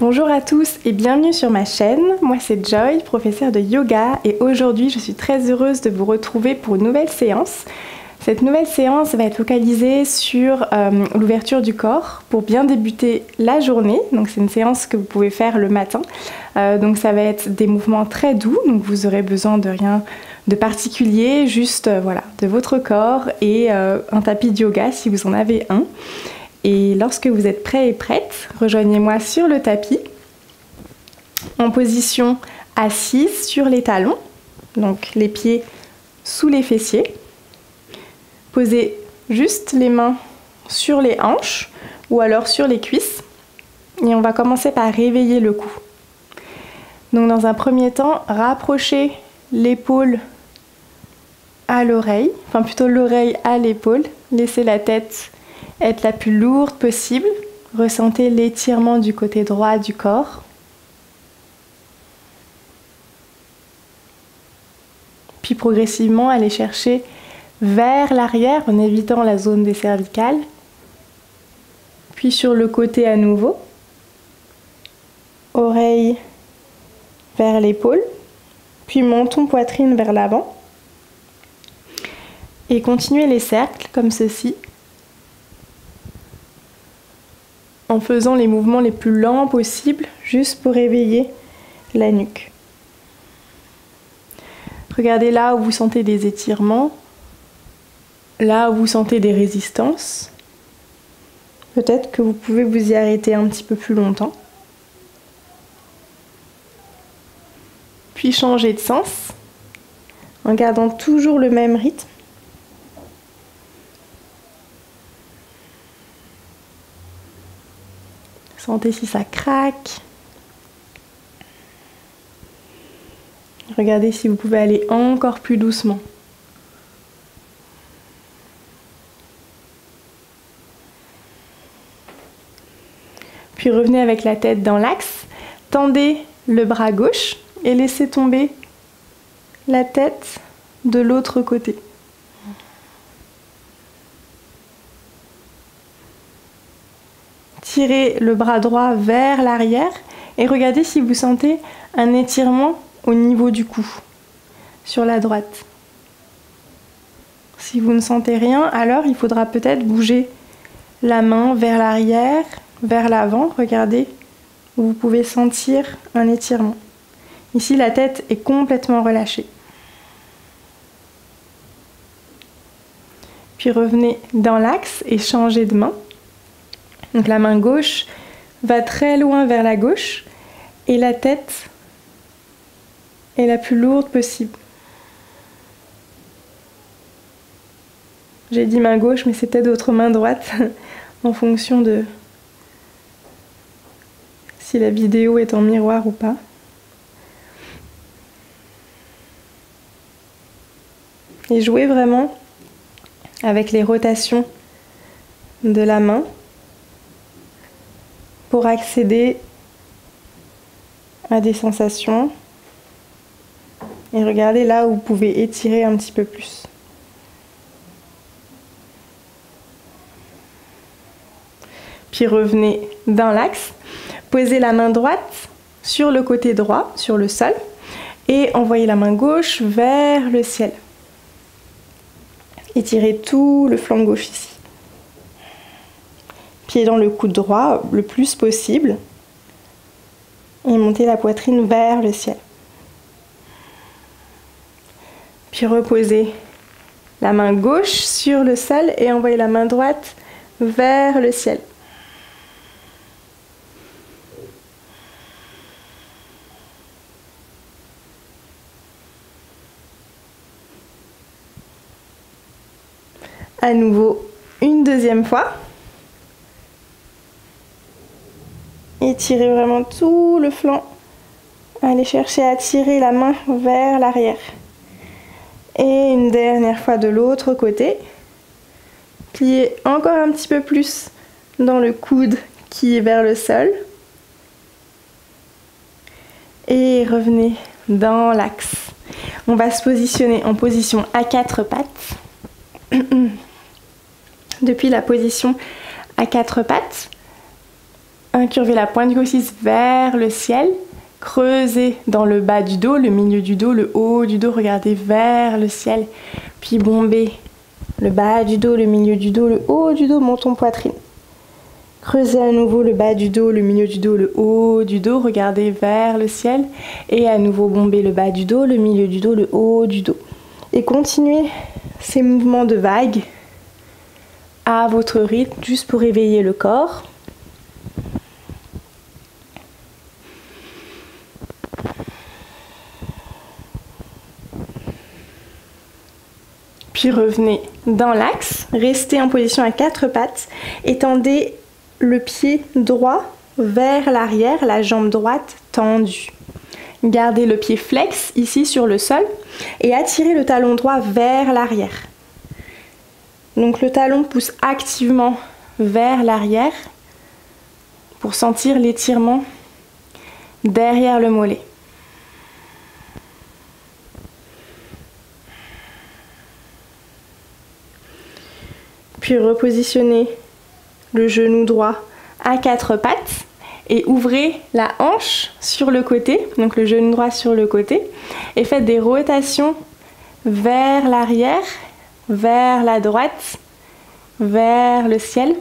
Bonjour à tous et bienvenue sur ma chaîne. Moi c'est Joy, professeure de yoga, et aujourd'hui je suis très heureuse de vous retrouver pour une nouvelle séance. Cette nouvelle séance va être focalisée sur l'ouverture du corps pour bien débuter la journée. Donc c'est une séance que vous pouvez faire le matin. Donc ça va être des mouvements très doux, donc vous aurez besoin de rien de particulier, juste voilà, de votre corps et un tapis de yoga si vous en avez un. Et lorsque vous êtes prêt et prête, rejoignez-moi sur le tapis en position assise sur les talons, donc les pieds sous les fessiers. Posez juste les mains sur les hanches ou alors sur les cuisses et on va commencer par réveiller le cou. Donc dans un premier temps, rapprochez l'épaule à l'oreille, enfin plutôt l'oreille à l'épaule, laissez la tête être la plus lourde possible. Ressentez l'étirement du côté droit du corps. Puis progressivement, allez chercher vers l'arrière en évitant la zone des cervicales. Puis sur le côté à nouveau. Oreille vers l'épaule. Puis menton, poitrine vers l'avant. Et continuez les cercles comme ceci, en faisant les mouvements les plus lents possibles, juste pour réveiller la nuque. Regardez là où vous sentez des étirements, là où vous sentez des résistances. Peut-être que vous pouvez vous y arrêter un petit peu plus longtemps. Puis changer de sens, en gardant toujours le même rythme. Sentez si ça craque. Regardez si vous pouvez aller encore plus doucement. Puis revenez avec la tête dans l'axe. Tendez le bras gauche et laissez tomber la tête de l'autre côté. Tirez le bras droit vers l'arrière et regardez si vous sentez un étirement au niveau du cou, sur la droite. Si vous ne sentez rien, alors il faudra peut-être bouger la main vers l'arrière, vers l'avant. Regardez où vous pouvez sentir un étirement. Ici, la tête est complètement relâchée. Puis revenez dans l'axe et changez de main. Donc la main gauche va très loin vers la gauche et la tête est la plus lourde possible. J'ai dit main gauche, mais c'est peut-être votre main droite en fonction de si la vidéo est en miroir ou pas. Et jouez vraiment avec les rotations de la main pour accéder à des sensations. Et regardez là où vous pouvez étirer un petit peu plus. Puis revenez dans l'axe. Posez la main droite sur le côté droit, sur le sol. Et envoyez la main gauche vers le ciel. Étirez tout le flanc gauche ici. Pied dans le coude droit le plus possible. Et montez la poitrine vers le ciel. Puis reposez la main gauche sur le sol et envoyez la main droite vers le ciel. À nouveau, une deuxième fois. Étirez vraiment tout le flanc. Allez chercher à tirer la main vers l'arrière. Et une dernière fois de l'autre côté. Pliez encore un petit peu plus dans le coude qui est vers le sol. Et revenez dans l'axe. On va se positionner en position à quatre pattes. Depuis la position à quatre pattes, Incurvez la pointe du coccyx vers le ciel. Creusez dans le bas du dos, le milieu du dos, le haut du dos. Regardez vers le ciel. Puis bombez le bas du dos, le milieu du dos, le haut du dos, menton, poitrine. Creusez à nouveau le bas du dos, le milieu du dos, le haut du dos. Regardez vers le ciel. Et à nouveau bombez le bas du dos, le milieu du dos, le haut du dos. Et continuez ces mouvements de vagues à votre rythme, juste pour éveiller le corps. Puis revenez dans l'axe, restez en position à 4 pattes, étendez le pied droit vers l'arrière, la jambe droite tendue. Gardez le pied flex ici sur le sol et attirez le talon droit vers l'arrière. Donc le talon pousse activement vers l'arrière pour sentir l'étirement derrière le mollet. Puis repositionnez le genou droit à 4 pattes et ouvrez la hanche sur le côté, donc le genou droit sur le côté, et faites des rotations vers l'arrière, vers la droite, vers le ciel.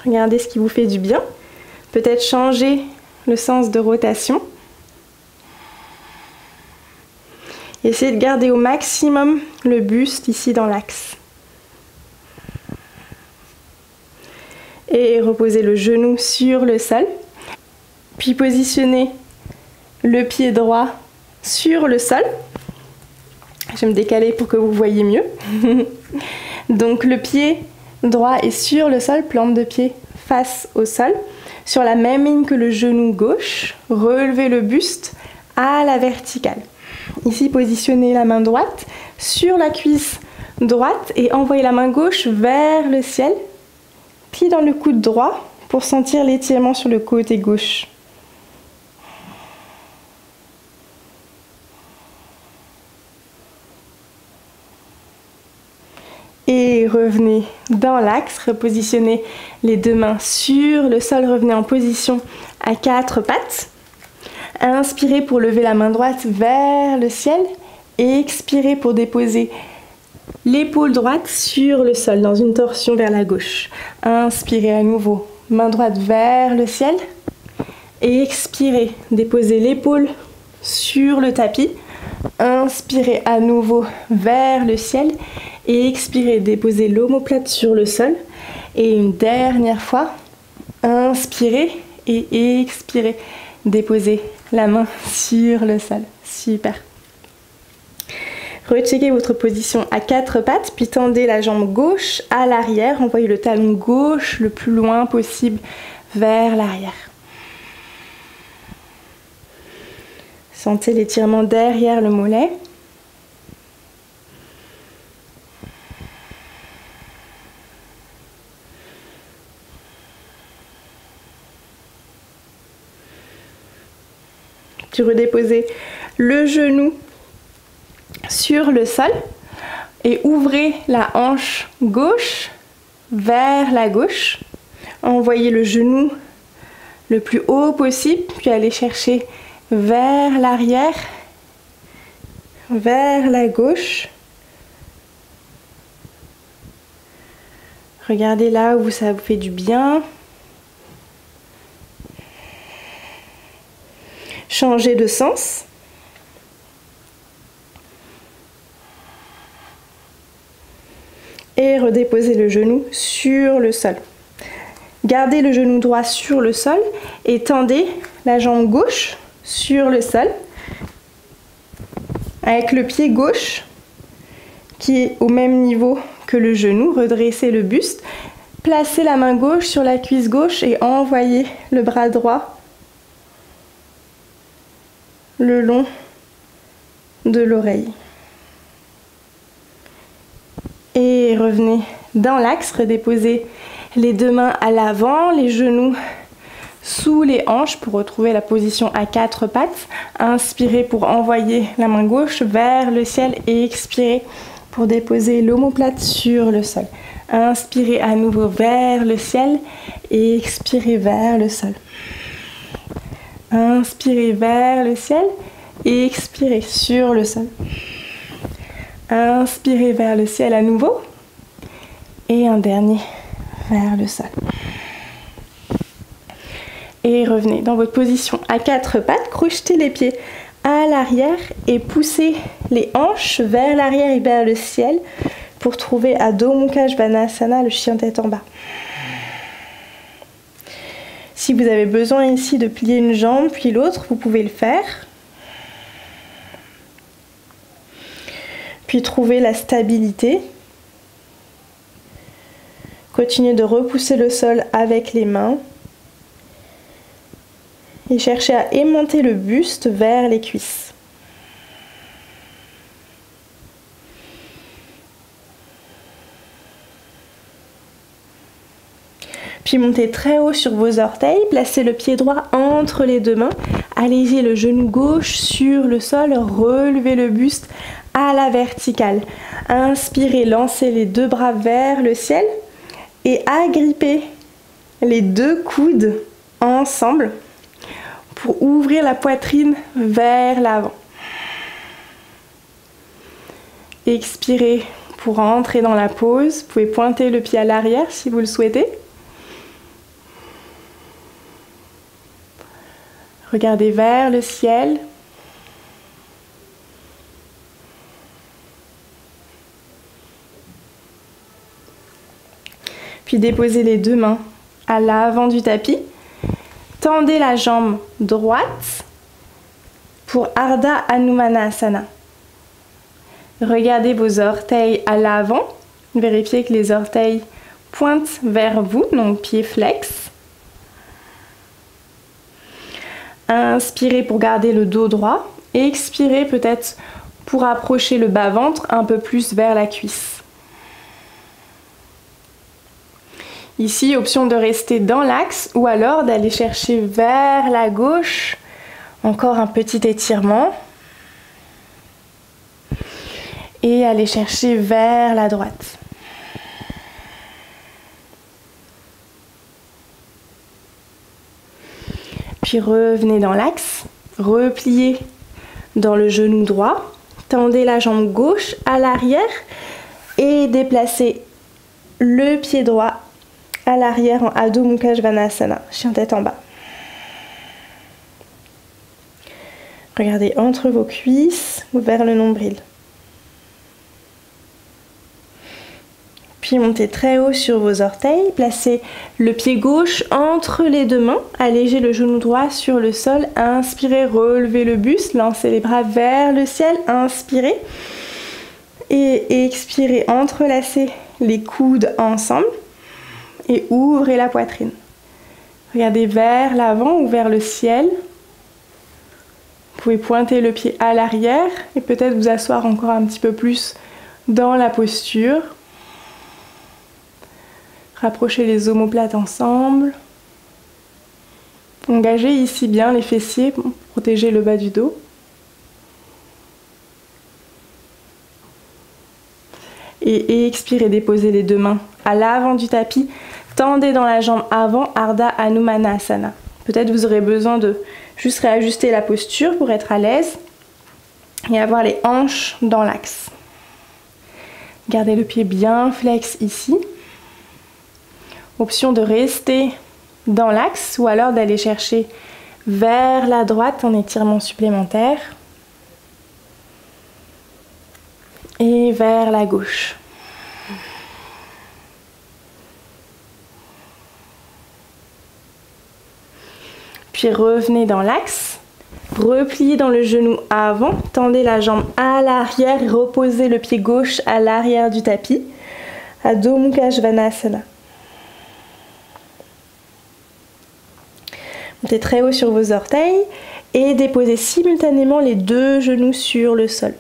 Regardez ce qui vous fait du bien. Peut-être changer le sens de rotation. Essayez de garder au maximum le buste ici dans l'axe. Et reposez le genou sur le sol. Puis positionnez le pied droit sur le sol. Je vais me décaler pour que vous voyez mieux. Donc le pied droit est sur le sol, plante de pied face au sol. Sur la même ligne que le genou gauche, relevez le buste à la verticale. Ici, positionnez la main droite sur la cuisse droite et envoyez la main gauche vers le ciel. Pied dans le coude droit pour sentir l'étirement sur le côté gauche. Et revenez dans l'axe, repositionnez les deux mains sur le sol, revenez en position à 4 pattes. Inspirez pour lever la main droite vers le ciel et expirez pour déposer l'épaule droite sur le sol, dans une torsion vers la gauche. Inspirez à nouveau, main droite vers le ciel. Et expirez, déposez l'épaule sur le tapis. Inspirez à nouveau vers le ciel. Et expirez, déposez l'omoplate sur le sol. Et une dernière fois, inspirez et expirez. Déposez la main sur le sol. Super. Recheckez votre position à 4 pattes, puis tendez la jambe gauche à l'arrière. Envoyez le talon gauche le plus loin possible vers l'arrière. Sentez l'étirement derrière le mollet. Puis redéposez le genou sur le sol et ouvrez la hanche gauche vers la gauche. Envoyez le genou le plus haut possible, puis allez chercher vers l'arrière, vers la gauche. Regardez là où ça vous fait du bien. Changez de sens. Et redéposez le genou sur le sol. Gardez le genou droit sur le sol et tendez la jambe gauche sur le sol avec le pied gauche qui est au même niveau que le genou. Redressez le buste, placez la main gauche sur la cuisse gauche et envoyez le bras droit le long de l'oreille. Et revenez dans l'axe, redéposez les deux mains à l'avant, les genoux sous les hanches pour retrouver la position à 4 pattes. Inspirez pour envoyer la main gauche vers le ciel et expirez pour déposer l'omoplate sur le sol. Inspirez à nouveau vers le ciel et expirez vers le sol. Inspirez vers le ciel et expirez sur le sol. Inspirez vers le ciel à nouveau. Et un dernier vers le sol. Et revenez dans votre position à quatre pattes. Crochetez les pieds à l'arrière et poussez les hanches vers l'arrière et vers le ciel pour trouver Adho Mukha Svanasana, le chien tête en bas. Si vous avez besoin ici de plier une jambe puis l'autre, vous pouvez le faire. Puis trouver la stabilité. Continuez de repousser le sol avec les mains. Et cherchez à aimanter le buste vers les cuisses. Puis montez très haut sur vos orteils, placez le pied droit entre les deux mains, allégez le genou gauche sur le sol, relevez le buste à la verticale. Inspirez, lancez les deux bras vers le ciel et agrippez les deux coudes ensemble pour ouvrir la poitrine vers l'avant. Expirez pour entrer dans la pause. Vous pouvez pointer le pied à l'arrière si vous le souhaitez. Regardez vers le ciel. Puis déposez les deux mains à l'avant du tapis. Tendez la jambe droite pour Ardha Hanumanasana. Regardez vos orteils à l'avant. Vérifiez que les orteils pointent vers vous, donc pied flex. Inspirez pour garder le dos droit. Expirez peut-être pour approcher le bas-ventre un peu plus vers la cuisse. Ici, option de rester dans l'axe ou alors d'aller chercher vers la gauche. Encore un petit étirement. Et aller chercher vers la droite. Puis revenez dans l'axe. Repliez dans le genou droit. Tendez la jambe gauche à l'arrière et déplacez le pied droit à l'arrière en Adho Mukha Svanasana, chien tête en bas. Regardez entre vos cuisses ou vers le nombril. Puis montez très haut sur vos orteils, placez le pied gauche entre les deux mains, allégez le genou droit sur le sol, inspirez, relevez le buste, lancez les bras vers le ciel, inspirez et expirez, entrelacez les coudes ensemble. Et ouvrez la poitrine. Regardez vers l'avant ou vers le ciel. Vous pouvez pointer le pied à l'arrière et peut-être vous asseoir encore un petit peu plus dans la posture. Rapprochez les omoplates ensemble. Engagez ici bien les fessiers pour protéger le bas du dos. Et expirez, déposez les deux mains à l'avant du tapis. Tendez dans la jambe avant, Ardha Hanumanasana. Peut-être vous aurez besoin de juste réajuster la posture pour être à l'aise et avoir les hanches dans l'axe. Gardez le pied bien flex ici. Option de rester dans l'axe ou alors d'aller chercher vers la droite en étirement supplémentaire et vers la gauche. Puis revenez dans l'axe, repliez dans le genou avant, tendez la jambe à l'arrière, reposez le pied gauche à l'arrière du tapis, Adho Mukha Svanasana. Montez très haut sur vos orteils et déposez simultanément les deux genoux sur le sol.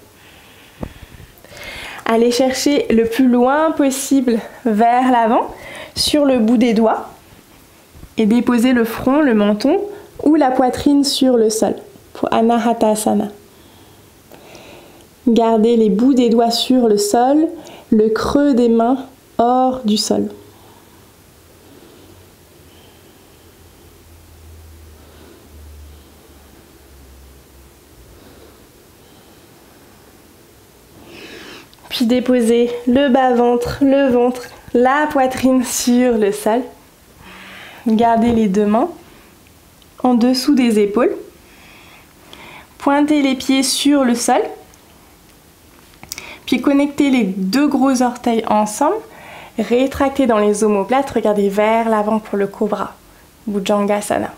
Allez chercher le plus loin possible vers l'avant, sur le bout des doigts, et déposez le front, le menton, ou la poitrine sur le sol pour Anahatasana. Gardez les bouts des doigts sur le sol, le creux des mains hors du sol. Puis déposez le bas-ventre, le ventre, la poitrine sur le sol. Gardez les deux mains en dessous des épaules. Pointez les pieds sur le sol. Puis connectez les deux gros orteils ensemble. Rétractez dans les omoplates. Regardez vers l'avant pour le cobra. Bhujangasana.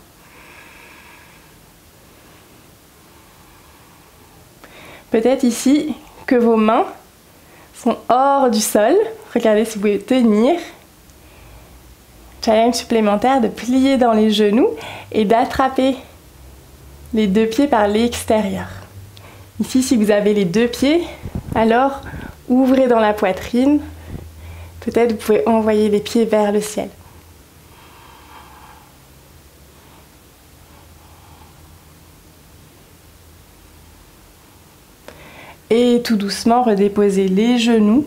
Peut-être ici que vos mains sont hors du sol. Regardez si vous pouvez tenir. Challenge supplémentaire de plier dans les genoux et d'attraper les deux pieds par l'extérieur. Ici, si vous avez les deux pieds, alors ouvrez dans la poitrine. Peut-être vous pouvez envoyer les pieds vers le ciel. Et tout doucement, redéposez les genoux,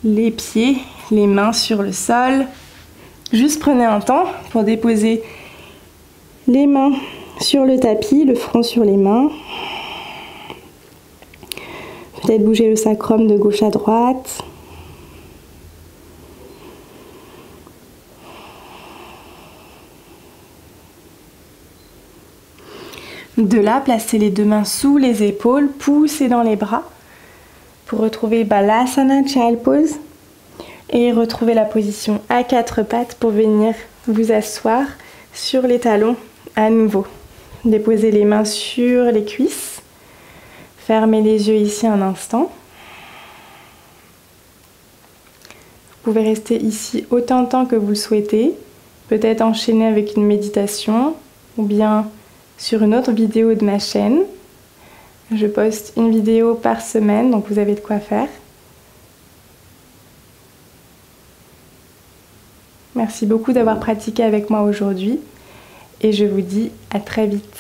les pieds, les mains sur le sol. Juste prenez un temps pour déposer les mains sur le tapis, le front sur les mains. Peut-être bouger le sacrum de gauche à droite. De là, placez les deux mains sous les épaules, poussez dans les bras pour retrouver Balasana Child Pose et retrouver la position à quatre pattes pour venir vous asseoir sur les talons à nouveau. Déposez les mains sur les cuisses, fermez les yeux ici un instant. Vous pouvez rester ici autant de temps que vous le souhaitez, peut-être enchaîner avec une méditation ou bien sur une autre vidéo de ma chaîne. Je poste une vidéo par semaine, donc vous avez de quoi faire. Merci beaucoup d'avoir pratiqué avec moi aujourd'hui et je vous dis à très vite.